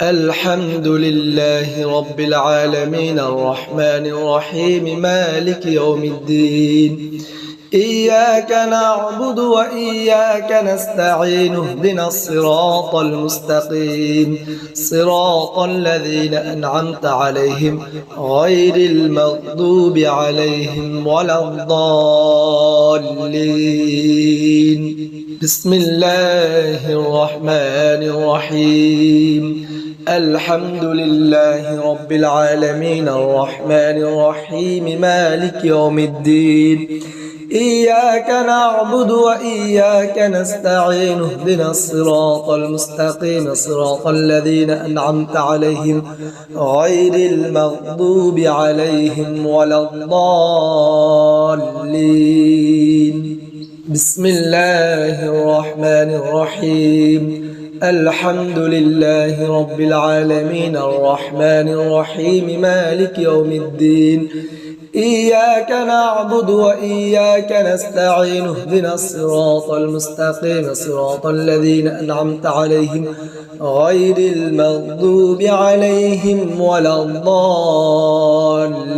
الحمد لله رب العالمين الرحمن الرحيم مالك يوم الدين. إياك نعبد وإياك نستعين اهدنا الصراط المستقيم صراط الذين أنعمت عليهم غير المغضوب عليهم ولا الضالين. بسم الله الرحمن الرحيم. الحمد لله رب العالمين الرحمن الرحيم مالك يوم الدين. إياك نعبد وإياك نستعين اهدنا الصراط المستقيم صراط الذين أنعمت عليهم غير المغضوب عليهم ولا الضالين. بسم الله الرحمن الرحيم. الحمد لله رب العالمين الرحمن الرحيم مالك يوم الدين. إياك نعبد وإياك نستعين اهدنا الصراط المستقيم صراط الذين أنعمت عليهم غير المغضوب عليهم ولا الضالين.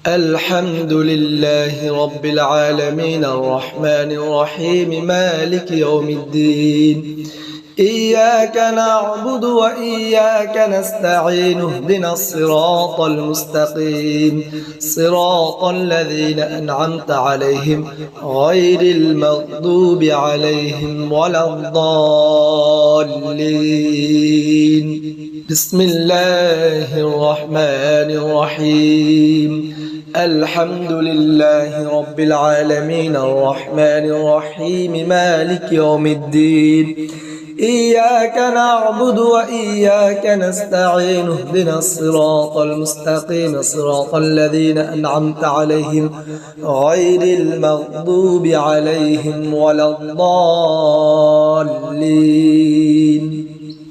الحمد لله رب العالمين الرحمن الرحيم مالك يوم الدين. إياك نعبد وإياك نستعين اهدنا الصراط المستقيم صراط الذين أنعمت عليهم غير المغضوب عليهم ولا الضالين. بسم الله الرحمن الرحيم. الحمد لله رب العالمين الرحمن الرحيم مالك يوم الدين. إياك نعبد وإياك نستعين اهدنا الصراط المستقيم صراط الذين أنعمت عليهم غير المغضوب عليهم ولا الضالين.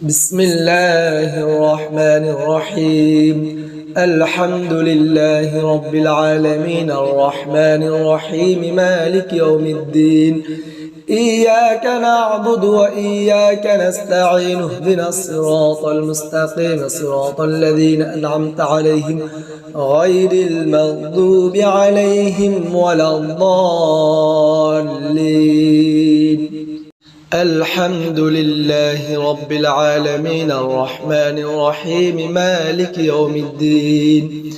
بسم الله الرحمن الرحيم. الحمد لله رب العالمين الرحمن الرحيم مالك يوم الدين. إياك نعبد وإياك نستعين اهدنا الصراط المستقيم صراط الذين أنعمت عليهم غير المغضوب عليهم ولا الضالين. الحمد لله رب العالمين الرحمن الرحيم مالك يوم الدين.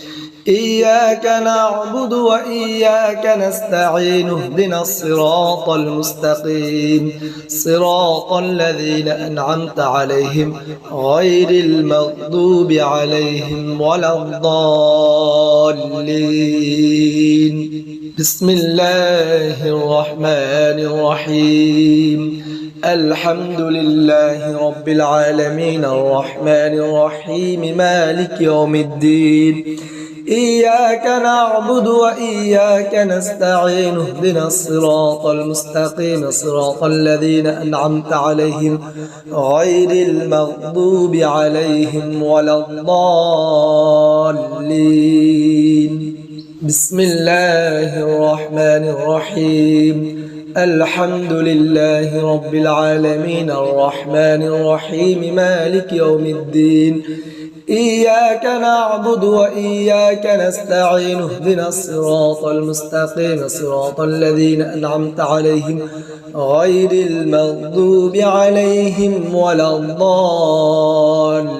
إياك نعبد وإياك نستعين اهدنا الصراط المستقيم صراط الذين أنعمت عليهم غير المغضوب عليهم ولا الضالين. بسم الله الرحمن الرحيم. الحمد لله رب العالمين الرحمن الرحيم مالك يوم الدين. إياك نعبد وإياك نستعين اهدنا الصراط المستقيم صراط الذين أنعمت عليهم غير المغضوب عليهم ولا الضالين. بسم الله الرحمن الرحيم. الحمد لله رب العالمين الرحمن الرحيم مالك يوم الدين. إياك نعبد وإياك نستعين اهدنا الصراط المستقيم صراط الذين أنعمت عليهم غير المغضوب عليهم ولا الضالين.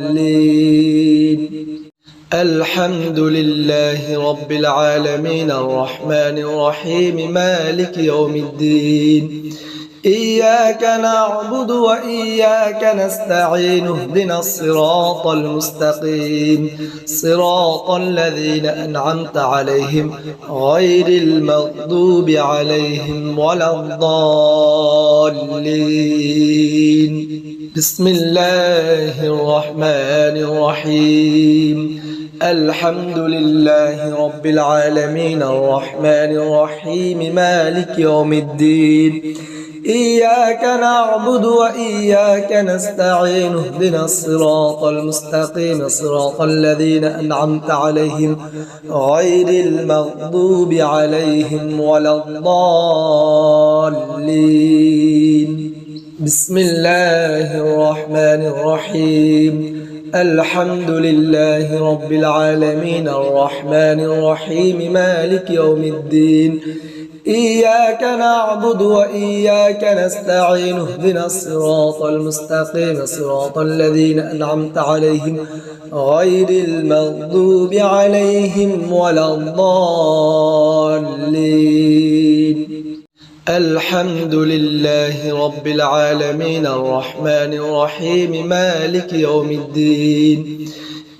الحمد لله رب العالمين الرحمن الرحيم مالك يوم الدين. إياك نعبد وإياك نستعين اهدنا الصراط المستقيم صراط الذين أنعمت عليهم غير المغضوب عليهم ولا الضالين. بسم الله الرحمن الرحيم. الحمد لله رب العالمين الرحمن الرحيم مالك يوم الدين. إياك نعبد وإياك نستعين اهدنا الصراط المستقيم صراط الذين أنعمت عليهم غير المغضوب عليهم ولا الضالين. بسم الله الرحمن الرحيم الحمد لله رب العالمين الرحمن الرحيم مالك يوم الدين إياك نعبد وإياك نستعين اهدنا الصراط المستقيم صراط الذين أنعمت عليهم غير المغضوب عليهم ولا الضالين الحمد لله رب العالمين الرحمن الرحيم مالك يوم الدين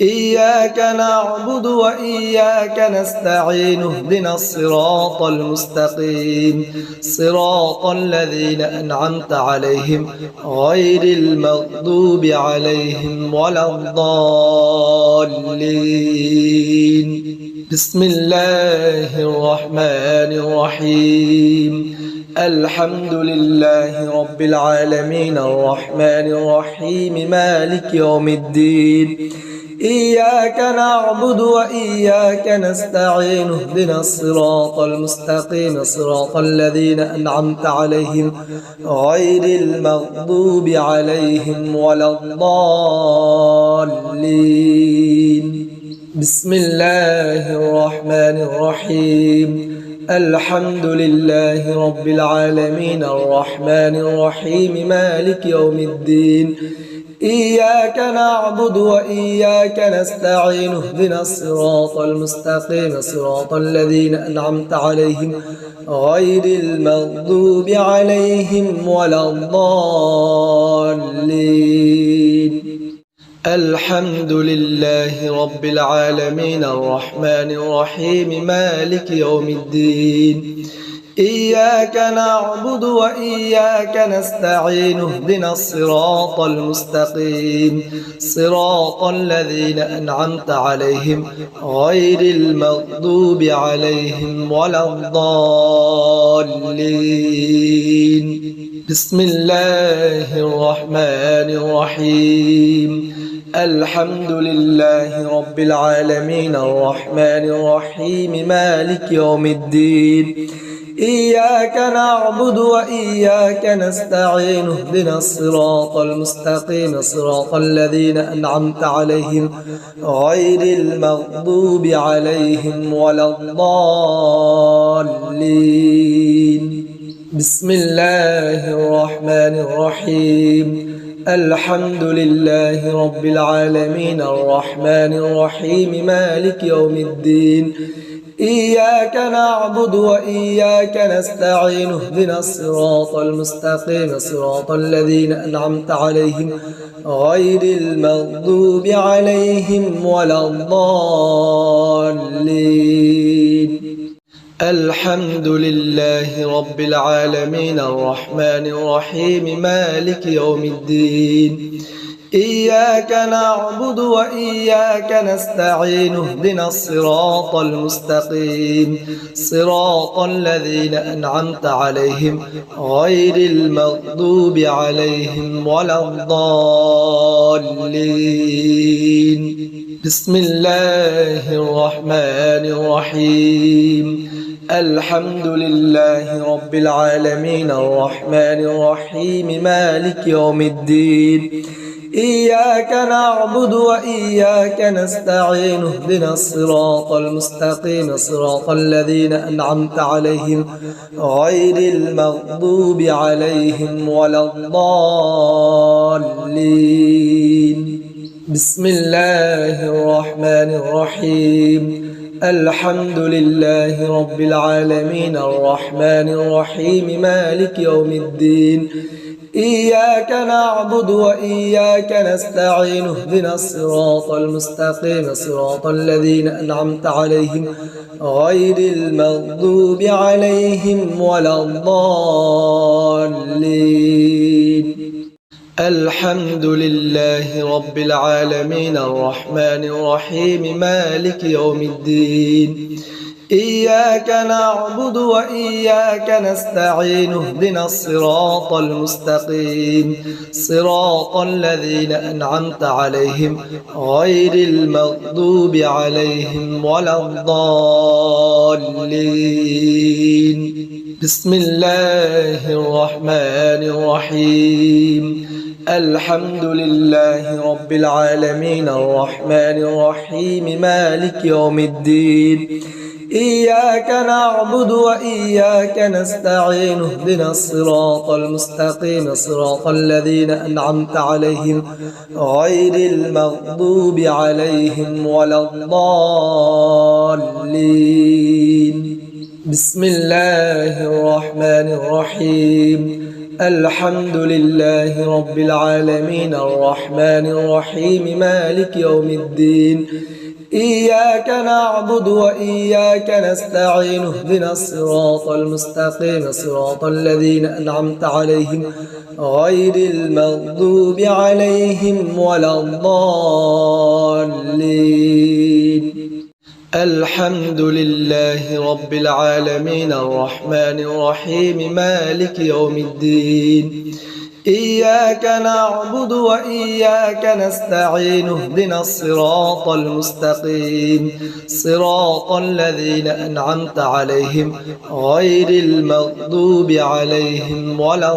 إياك نعبد وإياك نستعين اهدنا الصراط المستقيم صراط الذين أنعمت عليهم غير المغضوب عليهم ولا الضالين بسم الله الرحمن الرحيم الحمد لله رب العالمين الرحمن الرحيم مالك يوم الدين إياك نعبد وإياك نستعين اهدنا الصراط المستقيم صراط الذين أنعمت عليهم غير المغضوب عليهم ولا الضالين بسم الله الرحمن الرحيم الحمد لله رب العالمين الرحمن الرحيم مالك يوم الدين إياك نعبد وإياك نستعين اهدنا الصراط المستقيم صراط الذين أنعمت عليهم غير المغضوب عليهم ولا الضالين الحمد لله رب العالمين الرحمن الرحيم مالك يوم الدين إياك نعبد وإياك نستعين اهدنا الصراط المستقيم صراط الذين أنعمت عليهم غير المغضوب عليهم ولا الضالين بسم الله الرحمن الرحيم الحمد لله رب العالمين الرحمن الرحيم مالك يوم الدين إياك نعبد وإياك نستعين اهدنا الصراط المستقيم صراط الذين أنعمت عليهم غير المغضوب عليهم ولا الضالين بسم الله الرحمن الرحيم الحمد لله رب العالمين الرحمن الرحيم مالك يوم الدين إياك نعبد وإياك نستعين اهدنا الصراط المستقيم صراط الذين أنعمت عليهم غير المغضوب عليهم ولا الضالين الحمد لله رب العالمين الرحمن الرحيم مالك يوم الدين إياك نعبد وإياك نستعين اهدنا الصراط المستقيم صراط الذين أنعمت عليهم غير المغضوب عليهم ولا الضالين بسم الله الرحمن الرحيم الحمد لله رب العالمين الرحمن الرحيم مالك يوم الدين إياك نعبد وإياك نستعين اهدنا الصراط المستقيم صراط الذين أنعمت عليهم غير المغضوب عليهم ولا الضالين بسم الله الرحمن الرحيم الحمد لله رب العالمين الرحمن الرحيم مالك يوم الدين إياك نعبد وإياك نستعين اهدنا الصراط المستقيم صراط الذين أنعمت عليهم غير المغضوب عليهم ولا الضالين الحمد لله رب العالمين الرحمن الرحيم مالك يوم الدين إياك نعبد وإياك نستعين اهدنا الصراط المستقيم صراط الذين أنعمت عليهم غير المغضوب عليهم ولا الضالين بسم الله الرحمن الرحيم الحمد لله رب العالمين الرحمن الرحيم مالك يوم الدين إياك نعبد وإياك نستعين اهدنا الصراط المستقيم صراط الذين أنعمت عليهم غير المغضوب عليهم ولا الضالين بسم الله الرحمن الرحيم الحمد لله رب العالمين الرحمن الرحيم مالك يوم الدين إياك نعبد وإياك نستعين اهدنا الصراط المستقيم صراط الذين أنعمت عليهم غير المغضوب عليهم ولا الضالين الحمد لله رب العالمين الرحمن الرحيم مالك يوم الدين إياك نعبد وإياك نستعين اهدنا الصراط المستقيم صراط الذين أنعمت عليهم غير المغضوب عليهم ولا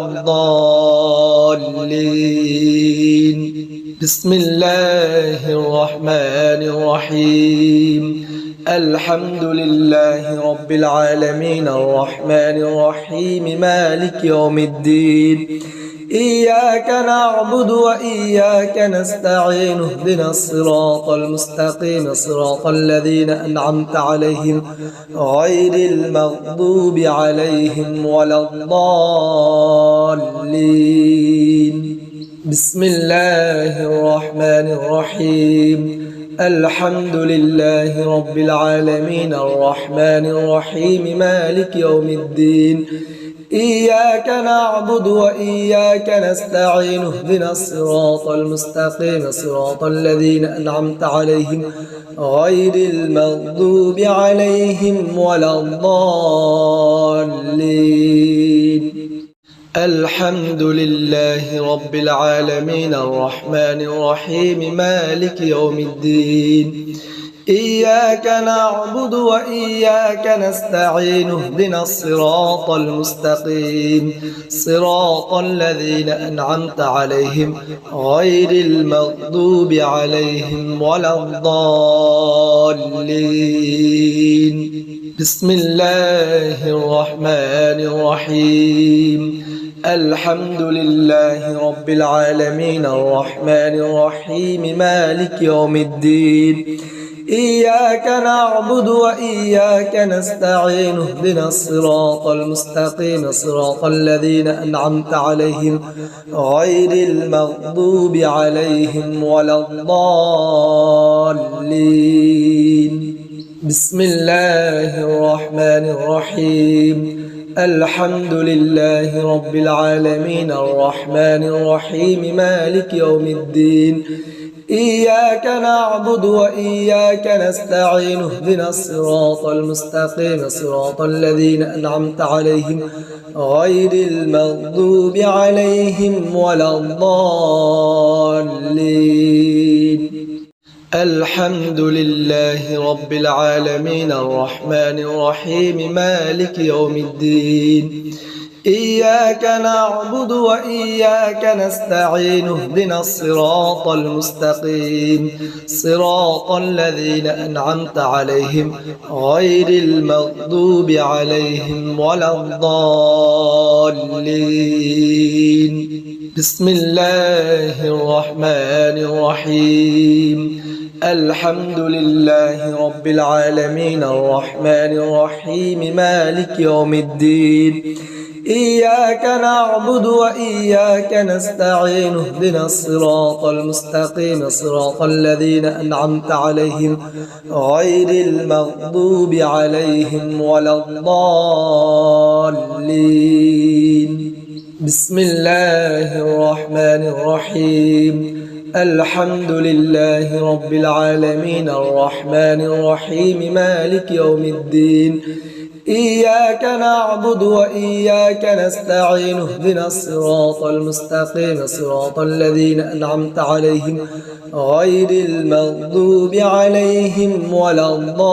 الضالين بسم الله الرحمن الرحيم الحمد لله رب العالمين الرحمن الرحيم مالك يوم الدين إياك نعبد وإياك نستعين اهدنا الصراط المستقيم صراط الذين أنعمت عليهم غير المغضوب عليهم ولا الضالين بسم الله الرحمن الرحيم الحمد لله رب العالمين الرحمن الرحيم مالك يوم الدين إياك نعبد وإياك نستعين اهدنا الصراط المستقيم صراط الذين أنعمت عليهم غير المغضوب عليهم ولا الضالين الحمد لله رب العالمين الرحمن الرحيم مالك يوم الدين إياك نعبد وإياك نستعين اهدنا الصراط المستقيم صراط الذين أنعمت عليهم غير المغضوب عليهم ولا الضالين بسم الله الرحمن الرحيم الحمد لله رب العالمين الرحمن الرحيم مالك يوم الدين إياك نعبد وإياك نستعين اهدنا الصراط المستقيم صراط الذين أنعمت عليهم غير المغضوب عليهم ولا الضالين بسم الله الرحمن الرحيم الحمد لله رب العالمين الرحمن الرحيم مالك يوم الدين إياك نعبد وإياك نستعين اهدنا الصراط المستقيم صراط الذين أنعمت عليهم غير المغضوب عليهم ولا الضالين الحمد لله رب العالمين الرحمن الرحيم مالك يوم الدين إياك نعبد وإياك نستعين اهدنا الصراط المستقيم صراط الذين أنعمت عليهم غير المغضوب عليهم ولا الضالين بسم الله الرحمن الرحيم الحمد لله رب العالمين الرحمن الرحيم مالك يوم الدين إياك نعبد وإياك نستعين اهدنا الصراط المستقيم صراط الذين أنعمت عليهم غير المغضوب عليهم ولا الضالين بسم الله الرحمن الرحيم الحمد لله رب العالمين الرحمن الرحيم مالك يوم الدين إياك نعبد وإياك نستعين اهدنا الصراط المستقيم صراط الذين أنعمت عليهم غير المغضوب عليهم ولا الضالين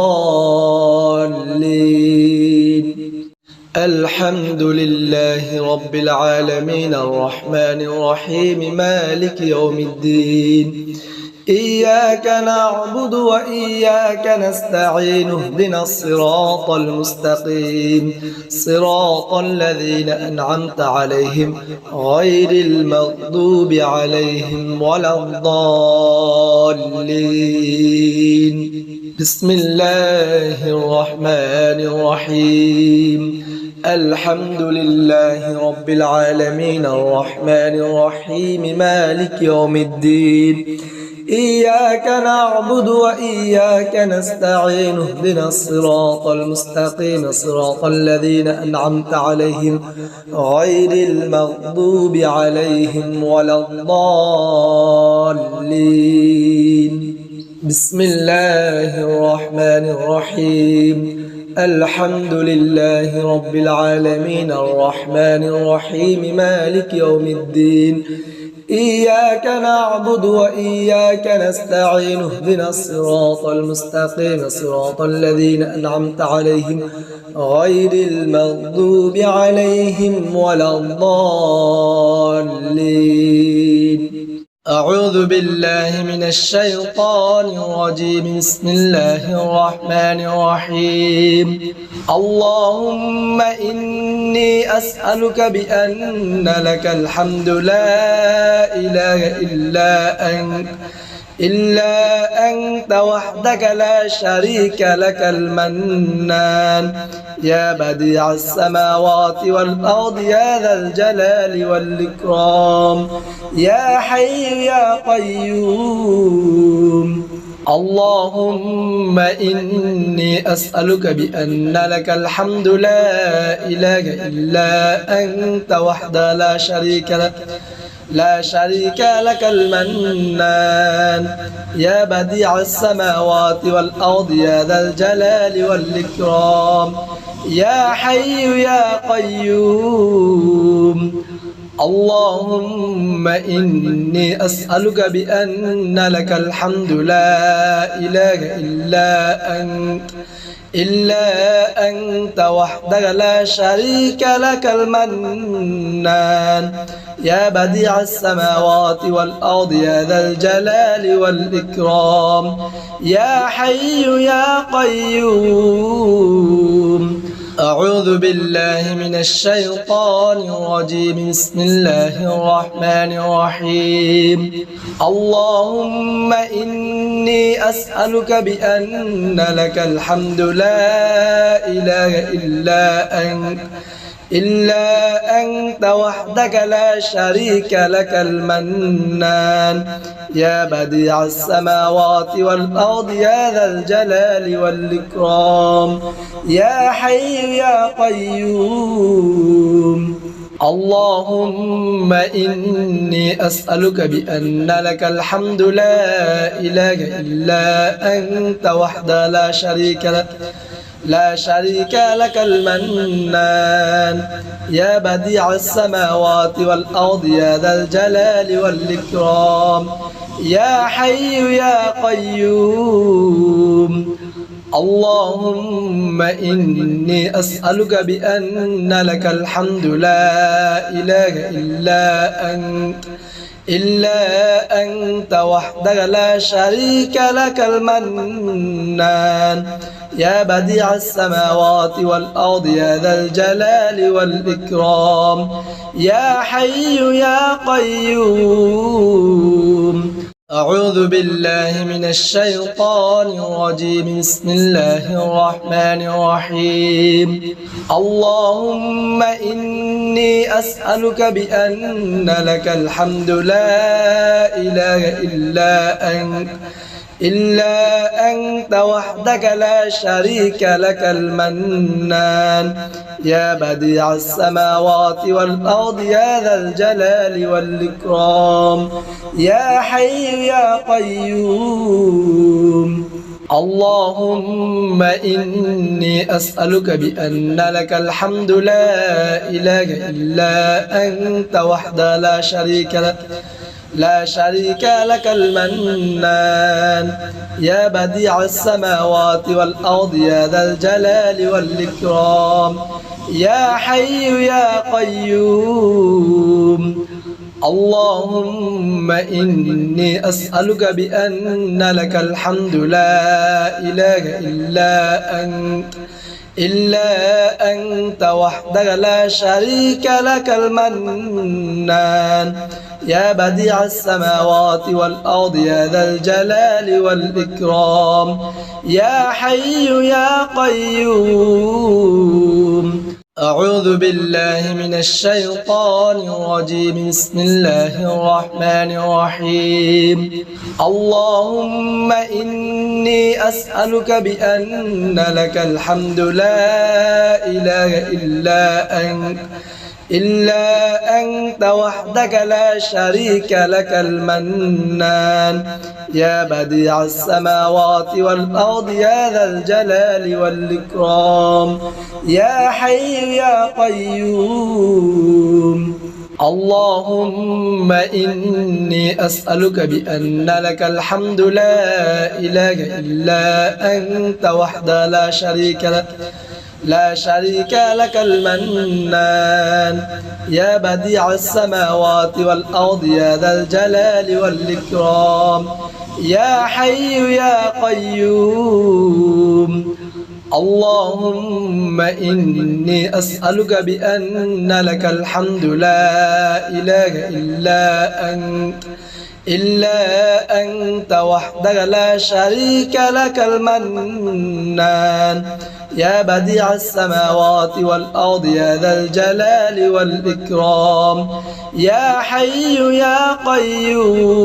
الحمد لله رب العالمين الرحمن الرحيم مالك يوم الدين إياك نعبد وإياك نستعين اهدنا الصراط المستقيم صراط الذين أنعمت عليهم غير المغضوب عليهم ولا الضالين بسم الله الرحمن الرحيم الحمد لله رب العالمين الرحمن الرحيم مالك يوم الدين إياك نعبد وإياك نستعين اهدنا الصراط المستقيم صراط الذين أنعمت عليهم غير المغضوب عليهم ولا الضالين بسم الله الرحمن الرحيم الحمد لله رب العالمين الرحمن الرحيم مالك يوم الدين إياك نعبد وإياك نستعين اهدنا الصراط المستقيم صراط الذين أنعمت عليهم غير المغضوب عليهم ولا الضالين أعوذ بالله من الشيطان الرجيم بسم الله الرحمن الرحيم اللهم إني أسألك بأن لك الحمد لا إله إلا أنت وحدك لا شريك لك المنان يا بديع السماوات والأرض يا ذا الجلال والإكرام يا حي يا قيوم اللهم إني أسألك بأن لك الحمد لا إله إلا أنت وحده لا شريك لك المنان يا بديع السماوات والأرض يا ذا الجلال والإكرام يا حي يا قيوم اللهم إني أسألك بأن لك الحمد لا إله إلا أنت وحدك لا شريك لك المنان يا بديع السماوات والأرض يا ذا الجلال والإكرام يا حي يا قيوم أعوذ بالله من الشيطان الرجيم بسم الله الرحمن الرحيم اللهم إني أسألك بأن لك الحمد لا إله إلا أنت وحدك لا شريك لك المنان يا بديع السماوات والأرض يا ذا الجلال والإكرام يا حي يا قيوم اللهم إني أسألك بأن لك الحمد لا إله إلا أنت وحده لا شريك لك المنان يا بديع السماوات والأرض يا ذا الجلال والإكرام يا حي يا قيوم اللهم إني أسألك بأن لك الحمد لا إله إلا أنت وحدك لا شريك لك المنان يا بديع السماوات والأرض يا ذا الجلال والإكرام يا حي يا قيوم أعوذ بالله من الشيطان الرجيم بسم الله الرحمن الرحيم اللهم إني أسألك بأن لك الحمد لا إله إلا أنت وحدك لا شريك لك المنان يا بديع السماوات والأرض يا ذا الجلال والإكرام يا حي يا قيوم اللهم إني أسألك بأن لك الحمد لا إله إلا أنت وحده لا شريك لك المنان يا بديع السماوات والأرض يا ذا الجلال والإكرام يا حي يا قيوم. اللهم إني أسألك بأن لك الحمد لا إله إلا أنت وحدك لا شريك لك المنان يا بديع السماوات والأرض يا ذا الجلال والإكرام يا حي يا قيوم. أعوذ بالله من الشيطان الرجيم. بسم الله الرحمن الرحيم. اللهم إني أسألك بأن لك الحمد لا إله إلا أنت وحدك لا شريك لك المنان يا بديع السماوات والأرض يا ذا الجلال والإكرام يا حي يا قيوم. اللهم إني أسألك بأن لك الحمد لا إله إلا أنت وحدك لا شريك لك المنان يا بديع السماوات والأرض يا ذا الجلال والإكرام يا حي يا قيوم. اللهم إني أسألك بأن لك الحمد لا إله إلا أنت وحدك لا شريك لك المنان يا بديع السماوات والأرض يا ذا الجلال والإكرام يا حي يا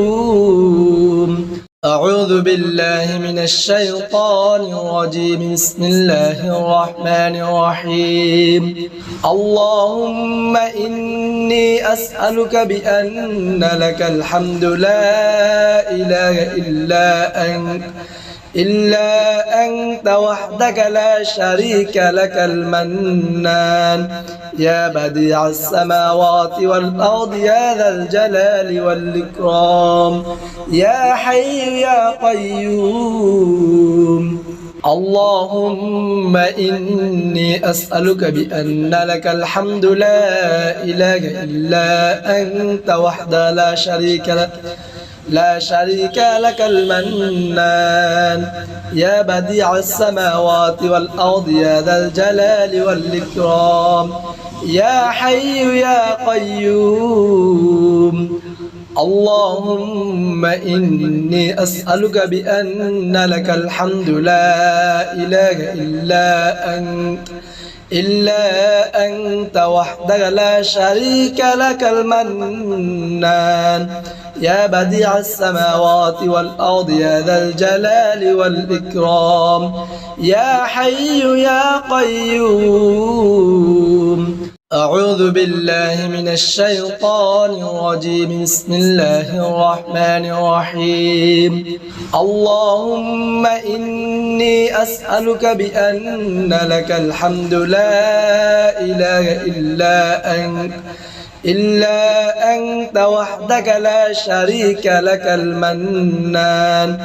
قيوم. أعوذ بالله من الشيطان الرجيم. بسم الله الرحمن الرحيم. اللهم إني أسألك بأن لك الحمد لا إله إلا أنت وحدك لا شريك لك المنان يا بديع السماوات والأرض يا ذا الجلال والإكرام يا حي يا قيوم. اللهم إني أسألك بأن لك الحمد لا إله إلا أنت وحدك لا شريك لك المنان يا بديع السماوات والأرض يا ذا الجلال والإكرام يا حي يا قيوم. اللهم إني أسألك بأن لك الحمد لا إله إلا أنت وحدك لا شريك لك المنان يا بديع السماوات والأرض يا ذا الجلال والإكرام يا حي يا قيوم. أعوذ بالله من الشيطان الرجيم. بسم الله الرحمن الرحيم. اللهم إني أسألك بأن لك الحمد لا إله إلا أنت وحدك لا شريك لك المنان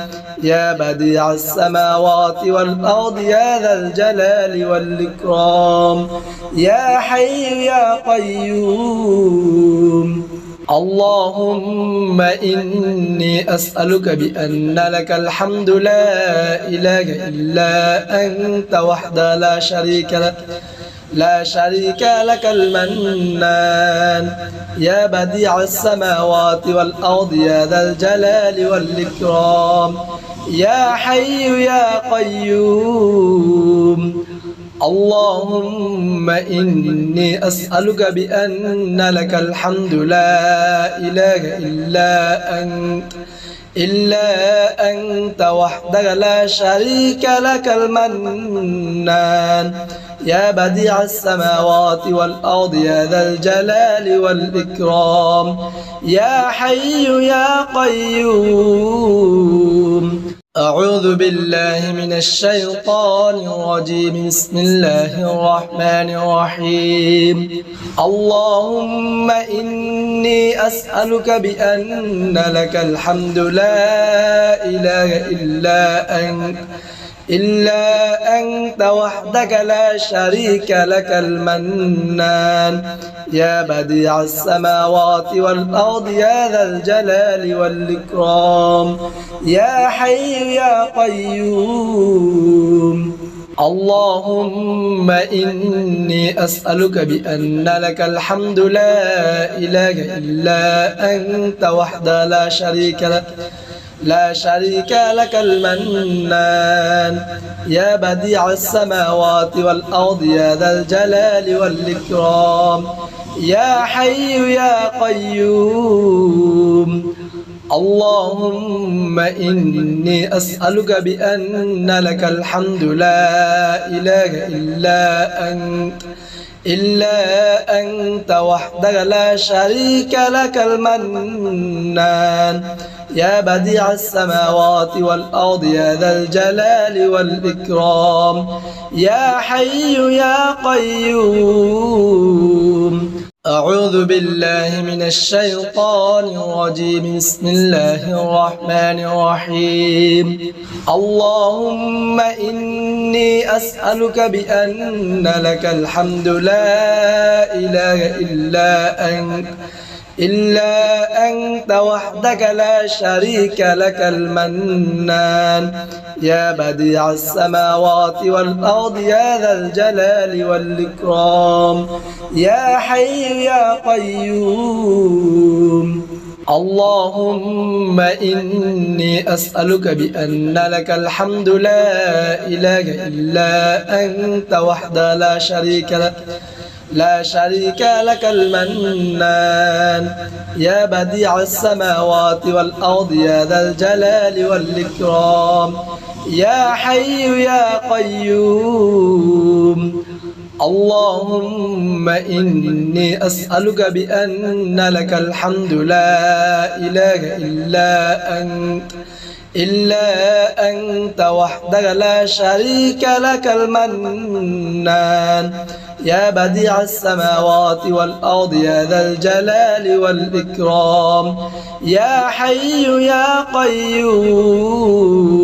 يا بديع السماوات والأرض يا ذا الجلال والإكرام يا حي يا قيوم. اللهم إني أسألك بأن لك الحمد لا إله إلا أنت وحدك لا شريك لك المنان يا بديع السماوات والأرض يا ذا الجلال والإكرام يا حي يا قيوم. اللهم إني أسألك بأن لك الحمد لا إله إلا أنت وحدك لا شريك لك المنان يا بديع السماوات والأرض يا ذا الجلال والإكرام يا حي يا قيوم. أعوذ بالله من الشيطان الرجيم. بسم الله الرحمن الرحيم. اللهم إني أسألك بأن لك الحمد لا إله إلا أنت وحدك لا شريك لك المنان يا بديع السماوات والأرض يا ذا الجلال والإكرام يا حي يا قيوم اللهم إني أسألك بأن لك الحمد لا إله إلا أنت وحده لا شريك لك المنان يا بديع السماوات والأرض يا ذا الجلال والإكرام يا حي يا قيوم اللهم إني أسألك بأن لك الحمد لا إله إلا أنت وحدك لا شريك لك المنان يا بديع السماوات والأرض يا ذا الجلال والإكرام يا حي يا قيوم أعوذ بالله من الشيطان الرجيم بسم الله الرحمن الرحيم اللهم إني أسألك بأن لك الحمد لا إله إلا أنت وحدك لا شريك لك المنان يا بديع السماوات والأرض يا ذا الجلال والإكرام يا حي يا قيوم اللهم إني أسألك بأن لك الحمد لا إله إلا أنت وحده لا شريك لك المنان يا بديع السماوات والأرض يا ذا الجلال والإكرام يا حي يا قيوم اللهم إني أسألك بأن لك الحمد لا إله إلا أنت وحدك لا شريك لك المنان يا بديع السماوات والأرض يا ذا الجلال والإكرام يا حي يا قيوم